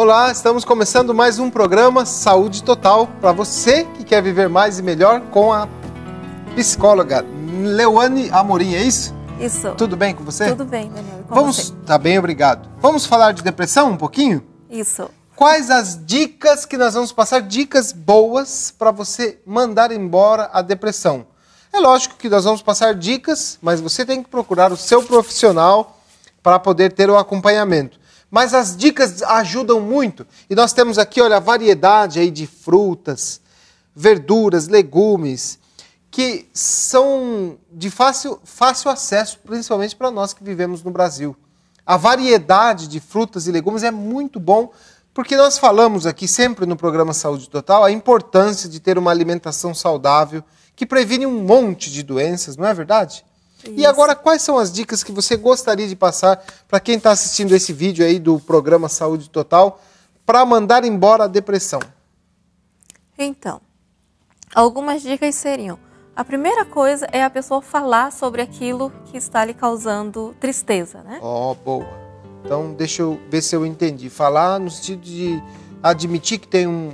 Olá, estamos começando mais um programa Saúde Total para você que quer viver mais e melhor com a psicóloga Leoane Amorim, é isso? Isso. Tudo bem com você? Tudo bem, Daniel. Com você? Tá bem, obrigado. Vamos falar de depressão um pouquinho? Isso. Quais as dicas que nós vamos passar? Dicas boas para você mandar embora a depressão. É lógico que nós vamos passar dicas, mas você tem que procurar o seu profissional para poder ter o acompanhamento. Mas as dicas ajudam muito. E nós temos aqui, olha, a variedade aí de frutas, verduras, legumes, que são de fácil acesso, principalmente para nós que vivemos no Brasil. A variedade de frutas e legumes é muito bom, porque nós falamos aqui sempre no programa Saúde Total a importância de ter uma alimentação saudável que previne um monte de doenças, não é verdade? Isso. E agora, quais são as dicas que você gostaria de passar para quem está assistindo esse vídeo aí do programa Saúde Total para mandar embora a depressão? Então, algumas dicas seriam: a primeira coisa é a pessoa falar sobre aquilo que está lhe causando tristeza, né? Ó, boa. Então, deixa eu ver se eu entendi. Falar no sentido de admitir que tem um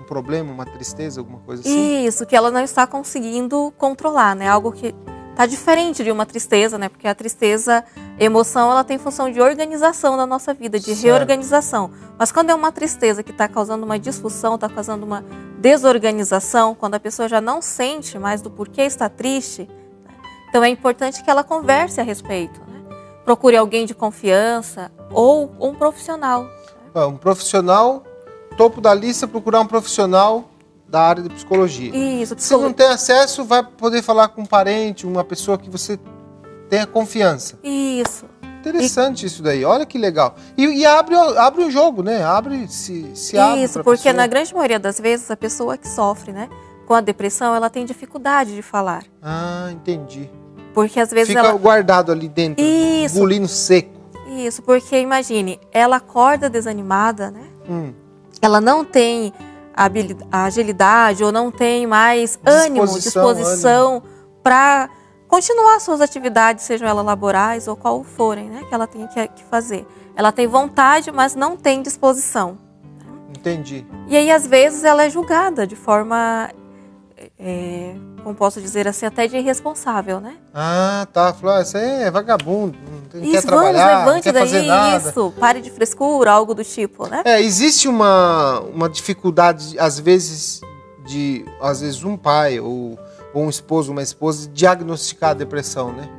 problema, uma tristeza, alguma coisa assim? Isso, que ela não está conseguindo controlar, né? Algo que tá diferente de uma tristeza, né? Porque a tristeza, emoção, ela tem função de organização da nossa vida, de reorganização. Mas quando é uma tristeza que está causando uma disfunção, está causando uma desorganização, quando a pessoa já não sente mais do porquê está triste, né? Então é importante que ela converse a respeito, né? Procure alguém de confiança ou um profissional. Né? Um profissional, topo da lista, procurar um profissional da área de psicologia. Isso. Se não tem acesso, vai poder falar com um parente, uma pessoa que você tenha confiança. Isso. Interessante isso daí, olha que legal. E abre o jogo, né? Se abre. Isso, porque pessoa. Na grande maioria das vezes a pessoa que sofre, né, com a depressão, ela tem dificuldade de falar. Ah, entendi. Porque às vezes fica guardado ali dentro, engolindo seco. Isso, porque imagine, ela acorda desanimada, né? Ela não tem a agilidade ou não tem mais disposição para continuar suas atividades, sejam elas laborais ou qual forem, né, que ela tem que fazer. Ela tem vontade, mas não tem disposição. Entendi. E aí, às vezes, ela é julgada de forma, como posso dizer assim, até de irresponsável, né? Ah, tá. Falou, isso aí é vagabundo, não isso, quer trabalhar, levante não quer daí, fazer nada. Isso, pare de frescura, algo do tipo, né? Existe uma dificuldade, às vezes um pai ou um esposo, uma esposa, diagnosticar a depressão, né?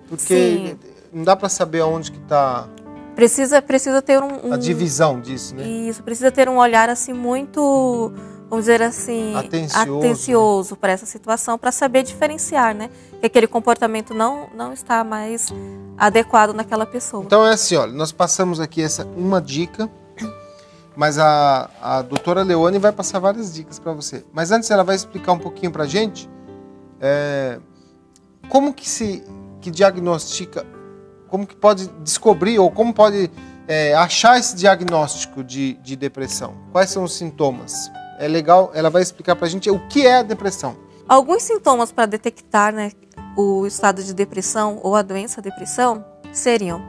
Porque não dá para saber aonde que está... Precisa ter a divisão disso, né? Isso, precisa ter um olhar assim muito, vamos dizer assim, atencioso, né, para essa situação, para saber diferenciar, né? Que aquele comportamento não está mais adequado naquela pessoa. Então é assim, olha, nós passamos aqui uma dica, mas a doutora Leoane vai passar várias dicas para você. Mas antes ela vai explicar um pouquinho para a gente como que diagnostica, como que pode descobrir ou como pode achar esse diagnóstico de depressão. Quais são os sintomas? É legal, ela vai explicar para a gente o que é a depressão. Alguns sintomas para detectar, né, o estado de depressão ou a doença depressão seriam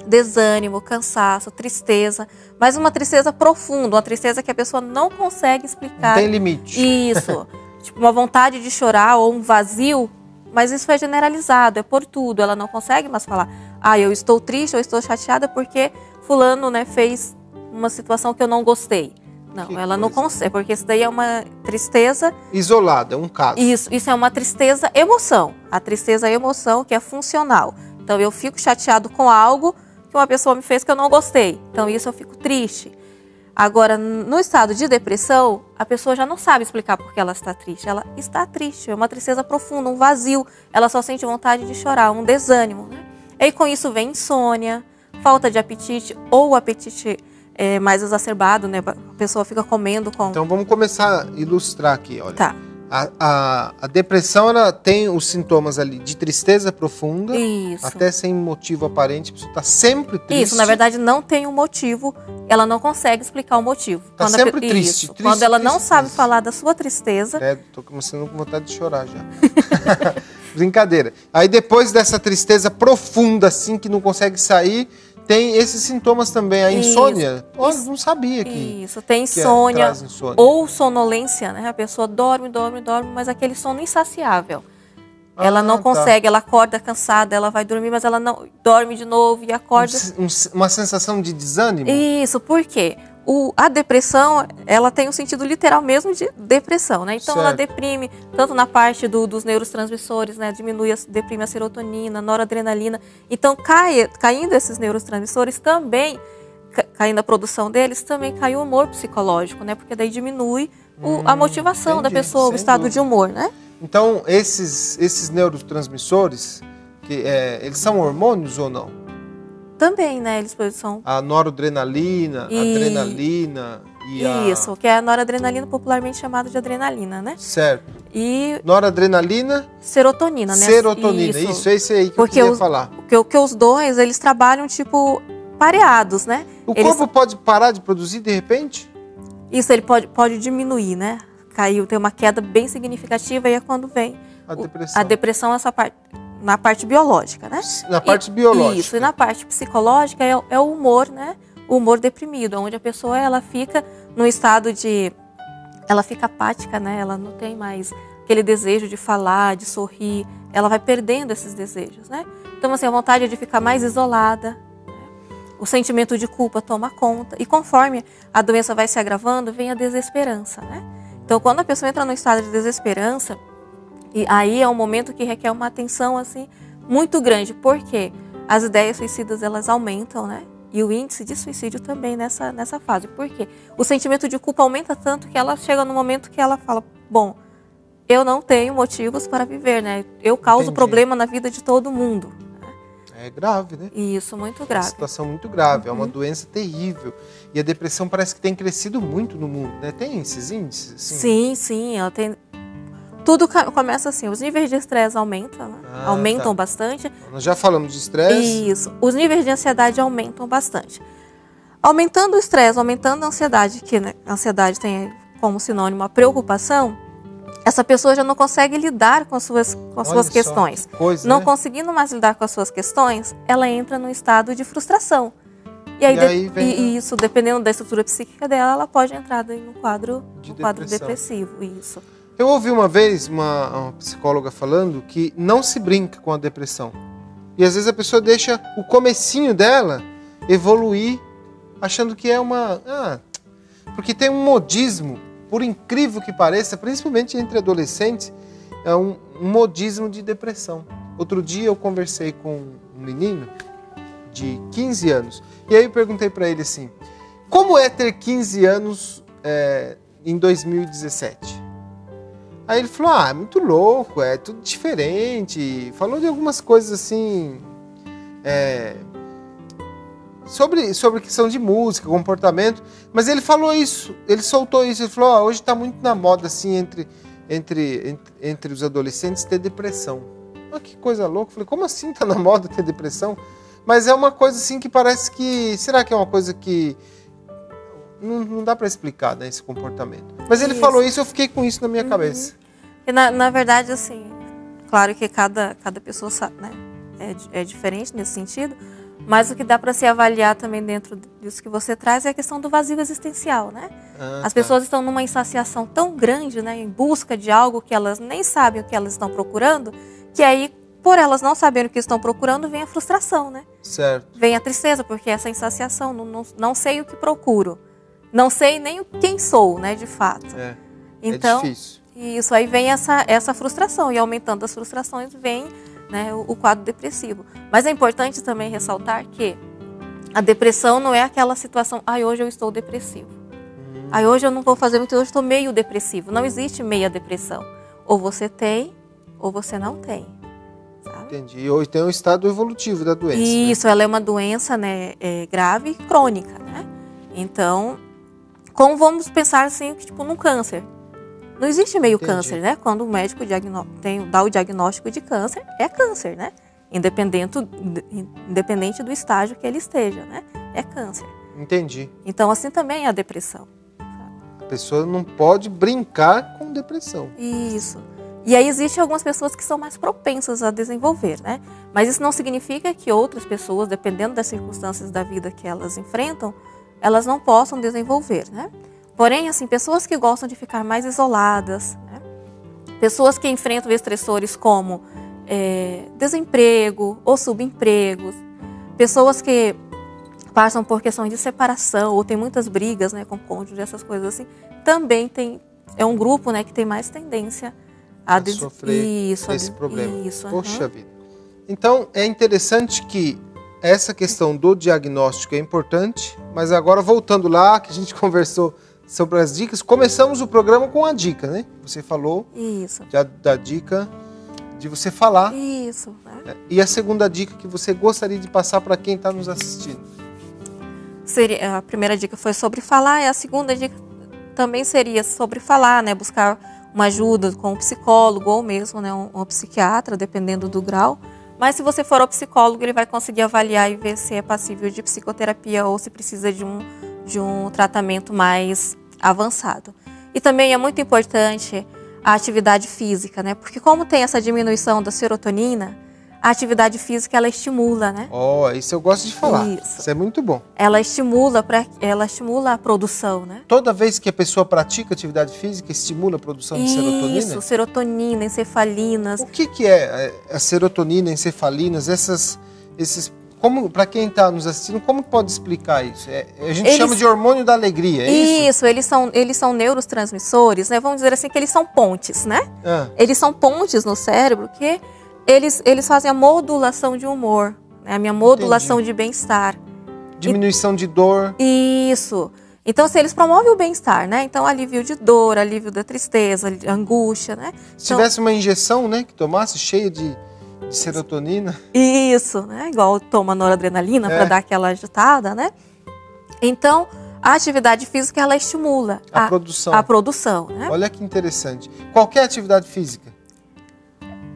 desânimo, cansaço, tristeza, mas uma tristeza profunda, uma tristeza que a pessoa não consegue explicar. Não tem limite. Isso, tipo uma vontade de chorar ou um vazio, mas isso é generalizado, é por tudo, ela não consegue mais falar, eu estou triste, eu estou chateada porque fulano, né, fez uma situação que eu não gostei. Não, ela não consegue, porque isso daí é uma tristeza... isolada, é um caso. Isso é uma tristeza emoção, a tristeza é emoção que é funcional. Então eu fico chateado com algo que uma pessoa me fez que eu não gostei. Então isso eu fico triste. Agora, no estado de depressão, a pessoa já não sabe explicar por que ela está triste. Ela está triste, é uma tristeza profunda, um vazio. Ela só sente vontade de chorar, um desânimo, né? E com isso vem insônia, falta de apetite ou o apetite mais exacerbado, né? A pessoa fica comendo com... Então vamos começar a ilustrar aqui, olha. Tá. A depressão, ela tem os sintomas ali de tristeza profunda, isso, até sem motivo aparente, a pessoa está sempre triste. Isso, na verdade não tem um motivo, ela não consegue explicar o motivo. Está sempre triste, triste. Quando ela não triste, sabe falar da sua tristeza... Estou começando com vontade de chorar já. Brincadeira. Aí depois dessa tristeza profunda, assim, que não consegue sair, tem esses sintomas também. A insônia, eu não sabia que... Isso, tem insônia, traz insônia. Ou sonolência, né? A pessoa dorme, mas aquele sono insaciável. Ela não consegue, ela acorda cansada, ela vai dormir, mas ela não dorme de novo e acorda... Uma sensação de desânimo? Isso, por quê? A depressão, ela tem um sentido literal mesmo de depressão, né? Então, ela deprime, tanto na parte dos neurotransmissores, né? Deprime a serotonina, a noradrenalina. Então, caindo esses neurotransmissores também, caindo a produção deles, também cai o humor psicológico, né? Porque daí diminui a motivação da pessoa, o estado de humor, né? Então, esses neurotransmissores, eles são hormônios ou não? Também, né? Eles são... A noradrenalina, a adrenalina e Isso, que é a noradrenalina, popularmente chamada de adrenalina, né? Certo. E... Noradrenalina... Serotonina, né? Serotonina, isso, esse aí que eu queria falar. Porque os dois, eles trabalham, tipo, pareados, né? O corpo pode parar de produzir, de repente? Isso, ele pode diminuir, né? Tem uma queda bem significativa e é quando vem a depressão. A depressão, essa parte, na parte biológica, né? Na parte biológica. Isso, e na parte psicológica é o humor, né? O humor deprimido, onde a pessoa ela fica num estado de... Ela fica apática, né? Ela não tem mais aquele desejo de falar, de sorrir. Ela vai perdendo esses desejos, né? Então, assim, a vontade é de ficar mais isolada. O sentimento de culpa toma conta. E conforme a doença vai se agravando, vem a desesperança, né? Então, quando a pessoa entra no estado de desesperança, e aí é um momento que requer uma atenção assim muito grande, porque as ideias suicidas elas aumentam, né? E o índice de suicídio também nessa fase. Por quê? O sentimento de culpa aumenta tanto que ela chega no momento que ela fala, bom, eu não tenho motivos para viver, né? Eu causo problema na vida de todo mundo. É grave, né? Isso, muito grave. É uma situação muito grave, é uma doença terrível. E a depressão parece que tem crescido muito no mundo, né? Tem esses índices? Assim? Sim, ela tem... Tudo começa assim, os níveis de estresse aumentam, né? Aumentam bastante. Nós já falamos de estresse. Isso, os níveis de ansiedade aumentam bastante. Aumentando o estresse, aumentando a ansiedade, que né, a ansiedade tem como sinônimo a preocupação, essa pessoa já não consegue lidar com as suas questões. Coisa, não né? conseguindo mais lidar com as suas questões, ela entra num estado de frustração. E aí, isso, dependendo da estrutura psíquica dela, ela pode entrar no quadro depressivo. Isso. Eu ouvi uma vez uma psicóloga falando que não se brinca com a depressão. E às vezes a pessoa deixa o comecinho dela evoluir, achando que é uma... porque tem um modismo, por incrível que pareça, principalmente entre adolescentes, é um modismo de depressão. Outro dia eu conversei com um menino de 15 anos. E aí eu perguntei para ele assim, como é ter 15 anos em 2017? Aí ele falou, é muito louco, é tudo diferente. Falou de algumas coisas assim, sobre questão de música, comportamento. Mas ele falou isso, ele soltou isso. Ele falou, hoje está muito na moda assim, entre os adolescentes ter depressão. Que coisa louca. Eu falei, como assim está na moda ter depressão? Mas é uma coisa assim que parece que... Será que é uma coisa que... Não dá para explicar, né, esse comportamento. Mas ele falou isso, eu fiquei com isso na minha cabeça. E na verdade, assim, claro que cada pessoa sabe, né, é diferente nesse sentido, mas o que dá para se avaliar também dentro disso que você traz é a questão do vazio existencial, né? As pessoas estão numa insaciação tão grande, né, em busca de algo que elas nem sabem o que elas estão procurando, que aí, por elas não saberem o que estão procurando, vem a frustração, né? Certo. Vem a tristeza, porque essa insaciação, não sei o que procuro. Não sei nem quem sou, né, de fato. Então, é difícil. Isso aí vem essa frustração. E aumentando as frustrações vem, né, o quadro depressivo. Mas é importante também ressaltar que a depressão não é aquela situação, hoje eu estou depressivo. Hoje eu não vou fazer muito, hoje eu estou meio depressivo. Não existe meia depressão. Ou você tem, ou você não tem. Sabe? Entendi. E hoje tem um estado evolutivo da doença. Isso, ela é uma doença, né, grave e crônica, né? Então... Como vamos pensar assim, tipo, num câncer? Não existe meio câncer, né? Quando o médico dá o diagnóstico de câncer, é câncer, né? Independente do estágio que ele esteja, né? É câncer. Entendi. Então, assim também é a depressão. A pessoa não pode brincar com depressão. Isso. E aí existem algumas pessoas que são mais propensas a desenvolver, né? Mas isso não significa que outras pessoas, dependendo das circunstâncias da vida que elas enfrentam, elas não possam desenvolver, né? Porém, assim, pessoas que gostam de ficar mais isoladas, né? Pessoas que enfrentam estressores como desemprego ou subempregos, pessoas que passam por questões de separação ou tem muitas brigas, né, com cônjuge, essas coisas assim, também é um grupo, né, que tem mais tendência a sofrer esse problema. Poxa vida. Então, é interessante que essa questão do diagnóstico é importante, mas agora voltando lá, que a gente conversou sobre as dicas, começamos o programa com a dica, né? Você falou da dica de você falar. Isso. Né? E a segunda dica que você gostaria de passar para quem está nos assistindo? A primeira dica foi sobre falar, e a segunda dica também seria sobre falar, né? Buscar uma ajuda com um psicólogo ou mesmo, né, um psiquiatra, dependendo do grau. Mas se você for ao psicólogo, ele vai conseguir avaliar e ver se é passível de psicoterapia ou se precisa de um tratamento mais avançado. E também é muito importante a atividade física, né? Porque como tem essa diminuição da serotonina, a atividade física, ela estimula, né? Isso eu gosto de falar. Isso é muito bom. Ela estimula a produção, né? Toda vez que a pessoa pratica atividade física, estimula a produção de serotonina? Isso, serotonina, encefalinas. O que é a serotonina, encefalinas, como, para quem está nos assistindo, como pode explicar isso? A gente chama de hormônio da alegria, é isso? Isso, eles são neurotransmissores, né? Vamos dizer assim que eles são pontes, né? Eles são pontes no cérebro que eles fazem a modulação de humor, né? A minha modulação de bem-estar. Diminuição de dor. Isso. Então, se eles promovem o bem-estar, né? Então, alívio de dor, alívio da tristeza, angústia, né? Se tivesse uma injeção, né, que tomasse cheia de serotonina. Isso, né? Igual toma noradrenalina para dar aquela agitada, né? Então, a atividade física, ela estimula a produção, né? Olha que interessante. Qualquer atividade física?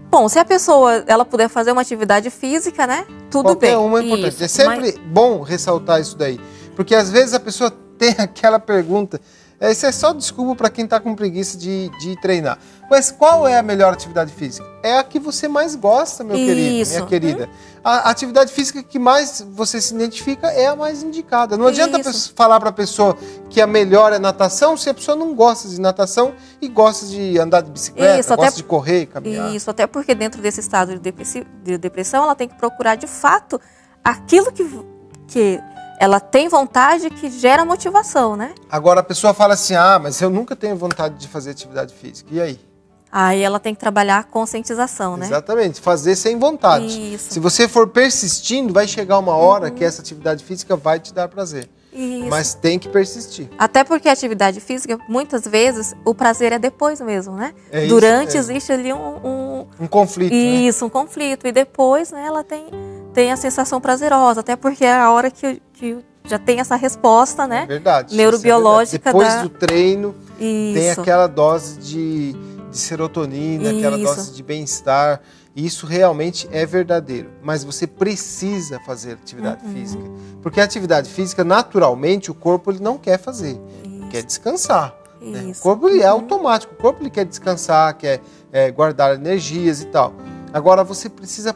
Bom, se a pessoa ela puder fazer uma atividade física, né? Tudo bem. Qualquer uma é importante. Isso, é sempre bom ressaltar isso daí. Porque às vezes a pessoa tem aquela pergunta. Isso é só desculpa para quem está com preguiça de treinar. Mas qual é a melhor atividade física? É a que você mais gosta, meu querido, minha querida. A atividade física que mais você se identifica é a mais indicada. Não adianta falar para a pessoa que a melhor é natação se a pessoa não gosta de natação e gosta de andar de bicicleta, gosta de correr, caminhar. Isso, até porque dentro desse estado de depressão, ela tem que procurar de fato aquilo que ela tem vontade, que gera motivação, né? Agora a pessoa fala assim, mas eu nunca tenho vontade de fazer atividade física. E aí? Aí ela tem que trabalhar a conscientização, né? Exatamente, fazer sem vontade. Isso. Se você for persistindo, vai chegar uma hora que essa atividade física vai te dar prazer. Isso. Mas tem que persistir. Até porque a atividade física, muitas vezes, o prazer é depois mesmo, né? Durante existe ali um conflito. Isso, um conflito. E depois, né, ela tem a sensação prazerosa, até porque é a hora que já tem essa resposta, né? Verdade. Neurobiológica. Depois do treino, tem aquela dose de serotonina, aquela dose de bem-estar. Isso realmente é verdadeiro. Mas você precisa fazer atividade física. Porque a atividade física, naturalmente, o corpo ele não quer fazer. Quer descansar. Né? O corpo ele é automático. O corpo ele quer descansar, quer guardar energias e tal. Agora, você precisa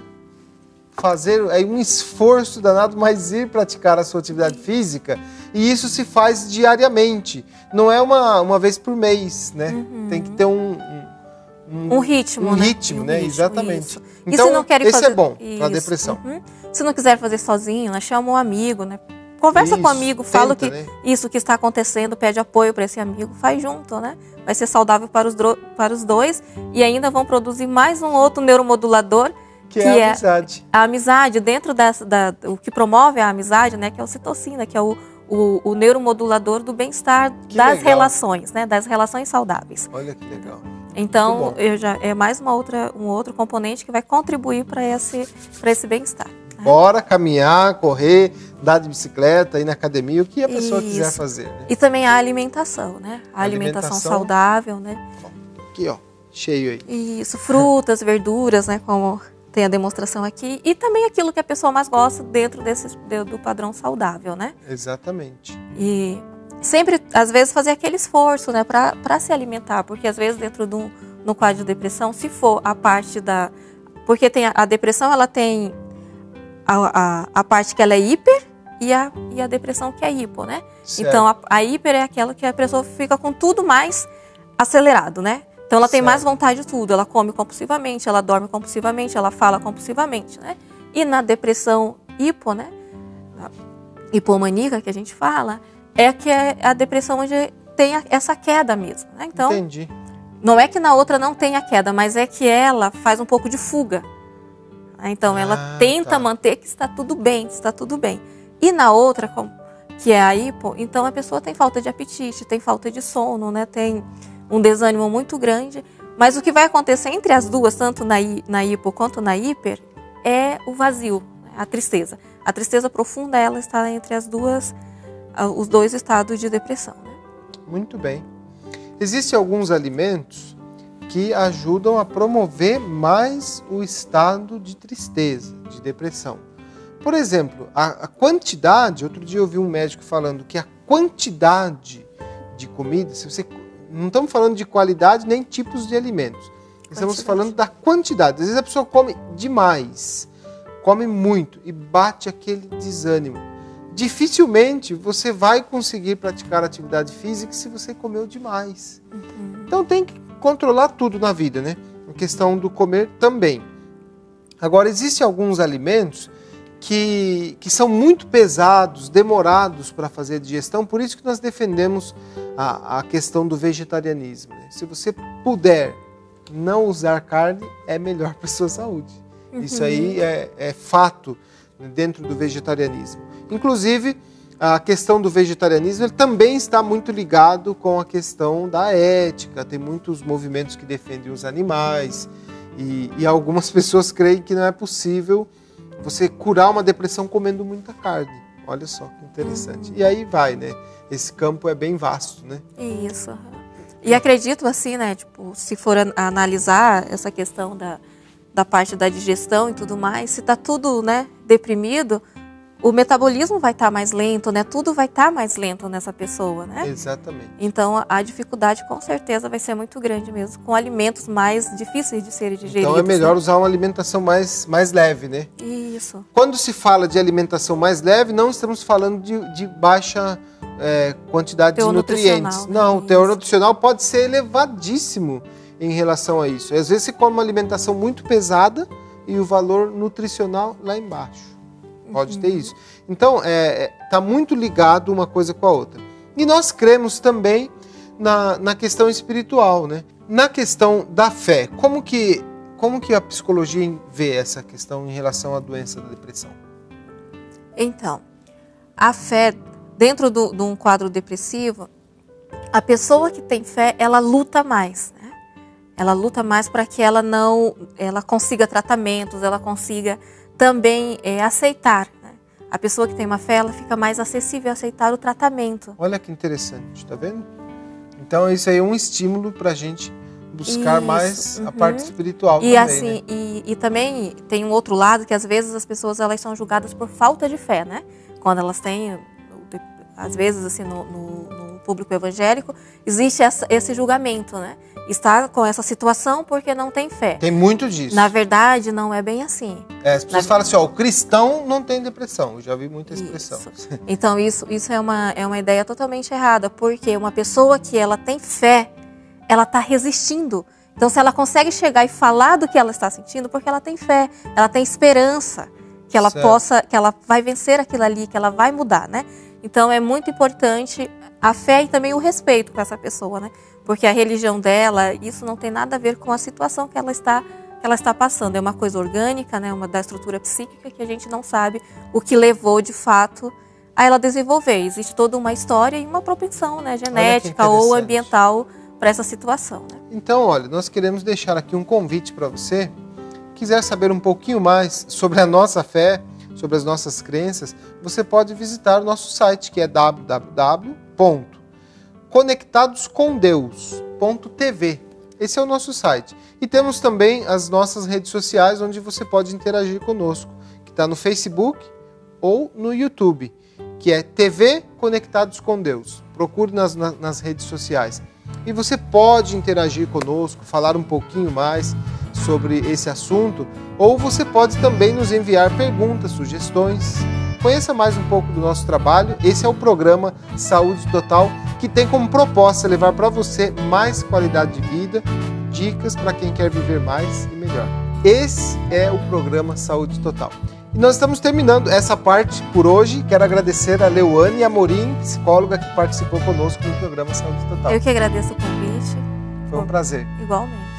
fazer um esforço danado, mas ir praticar a sua atividade física. E isso se faz diariamente. Não é uma vez por mês, né? Tem que ter um ritmo, né? Exatamente. Isso. Então, se não esse é bom para a depressão. Se não quiser fazer sozinho, né, chama um amigo, né? Conversa com o amigo, fala que isso que está acontecendo, pede apoio para esse amigo, faz junto, né? Vai ser saudável para os dois e ainda vão produzir mais um outro neuromodulador, que é a amizade. A amizade, dentro o que promove a amizade, né, que é a ocitocina, que é o neuromodulador do bem-estar das relações, né, das relações saudáveis. Olha que legal. Então, é mais um outro componente que vai contribuir para esse bem-estar. Né? Bora caminhar, correr, andar de bicicleta, ir na academia, o que a pessoa quiser fazer. Né? E também a alimentação, né? A alimentação saudável, né? Aqui, ó, cheio aí. Isso, frutas, verduras, né? Como tem a demonstração aqui. E também aquilo que a pessoa mais gosta dentro do padrão saudável, né? Exatamente. E sempre, às vezes, fazer aquele esforço, né, para se alimentar, porque às vezes dentro de no quadro de depressão, se for a parte da... Porque tem a depressão, ela tem a parte que ela é hiper e a depressão que é hipo, né? Certo. Então, a hiper é aquela que a pessoa fica com tudo mais acelerado, né? Então, ela tem mais vontade de tudo. Ela come compulsivamente, ela dorme compulsivamente, ela fala compulsivamente, né? E na depressão hipo, né? A hipomaníaca que a gente fala, é que é a depressão onde tem essa queda mesmo, né? Então, entendi. Não é que na outra não tenha queda, mas é que ela faz um pouco de fuga. Então, ela tenta manter que está tudo bem, está tudo bem. E na outra, que é a hipo, então a pessoa tem falta de apetite, tem falta de sono, né? Tem um desânimo muito grande. Mas o que vai acontecer entre as duas, tanto na hipo quanto na hiper, é o vazio, a tristeza. A tristeza profunda, ela está entre as duas, os dois estados de depressão, né? Muito bem. Existem alguns alimentos que ajudam a promover mais o estado de tristeza, de depressão. Por exemplo, a quantidade, outro dia eu ouvi um médico falando que a quantidade de comida, se você, não estamos falando de qualidade nem tipos de alimentos, estamos falando da quantidade. Às vezes a pessoa come demais, come muito e bate aquele desânimo. Dificilmente você vai conseguir praticar atividade física se você comeu demais. Então tem que controlar tudo na vida, né? A questão do comer também. Agora, existem alguns alimentos que são muito pesados, demorados para fazer a digestão, por isso que nós defendemos a questão do vegetarianismo, né? Se você puder não usar carne, é melhor para a sua saúde. Isso aí é fato dentro do vegetarianismo. Inclusive, a questão do vegetarianismo ele também está muito ligado com a questão da ética. Tem muitos movimentos que defendem os animais e algumas pessoas creem que não é possível você curar uma depressão comendo muita carne. Olha só que interessante. E aí vai, né? Esse campo é bem vasto, né? Isso. E acredito assim, né? Tipo, se for analisar essa questão da parte da digestão e tudo mais, se está tudo, né, deprimido, o metabolismo vai estar mais lento, né? Tudo vai estar mais lento nessa pessoa, né? Exatamente. Então, a dificuldade com certeza vai ser muito grande mesmo, com alimentos mais difíceis de serem digeridos. Então, é melhor né? usar uma alimentação mais leve, né? Isso. Quando se fala de alimentação mais leve, não estamos falando de baixa quantidade de nutrientes. Né? Não, o teor nutricional pode ser elevadíssimo em relação a isso. Às vezes você come uma alimentação muito pesada e o valor nutricional lá embaixo. Pode ter isso. Então, está muito ligado uma coisa com a outra. E nós cremos também na questão espiritual, né? Na questão da fé. Como que a psicologia vê essa questão em relação à doença da depressão? Então, a fé, dentro de um quadro depressivo, a pessoa que tem fé, ela luta mais, né? Ela luta mais para que ela consiga tratamentos, ela consiga também aceitar. Né? A pessoa que tem uma fé, ela fica mais acessível a aceitar o tratamento. Olha que interessante, tá vendo? Então isso aí é um estímulo para a gente buscar mais a parte espiritual e também, assim, né? e também tem um outro lado que às vezes as pessoas elas são julgadas por falta de fé, né? Quando elas têm, às vezes assim no público evangélico, existe esse julgamento, né? Está com essa situação porque não tem fé. Tem muito disso. Na verdade, não é bem assim. As pessoas falam assim, ó, o cristão não tem depressão. Eu já vi muita expressão. Isso. Então, isso é uma ideia totalmente errada, porque uma pessoa que ela tem fé, ela está resistindo. Então, se ela consegue chegar e falar do que ela está sentindo, porque ela tem fé, ela tem esperança que ela que ela vai vencer aquilo ali, que ela vai mudar, né? Então, é muito importante a fé e também o respeito com essa pessoa, né? Porque a religião dela, isso não tem nada a ver com a situação que ela está passando. É uma coisa orgânica, né? Da estrutura psíquica que a gente não sabe o que levou, de fato, a ela desenvolver. Existe toda uma história e uma propensão, né? Genética ou ambiental para essa situação, né? Então, olha, nós queremos deixar aqui um convite para você. Quiser saber um pouquinho mais sobre a nossa fé, sobre as nossas crenças, você pode visitar o nosso site, que é www.conectadoscomdeus.tv. Esse é o nosso site. E temos também as nossas redes sociais, onde você pode interagir conosco, que está no Facebook ou no YouTube, que é TV Conectados com Deus. Procure nas redes sociais. E você pode interagir conosco, falar um pouquinho mais sobre esse assunto, ou você pode também nos enviar perguntas, sugestões. Conheça mais um pouco do nosso trabalho. Esse é o programa Saúde Total, que tem como proposta levar para você mais qualidade de vida, dicas para quem quer viver mais e melhor. Esse é o programa Saúde Total. E nós estamos terminando essa parte por hoje. Quero agradecer a Leuane Amorim, psicóloga, que participou conosco no programa Saúde Total. Eu que agradeço o convite. Foi um prazer. Igualmente.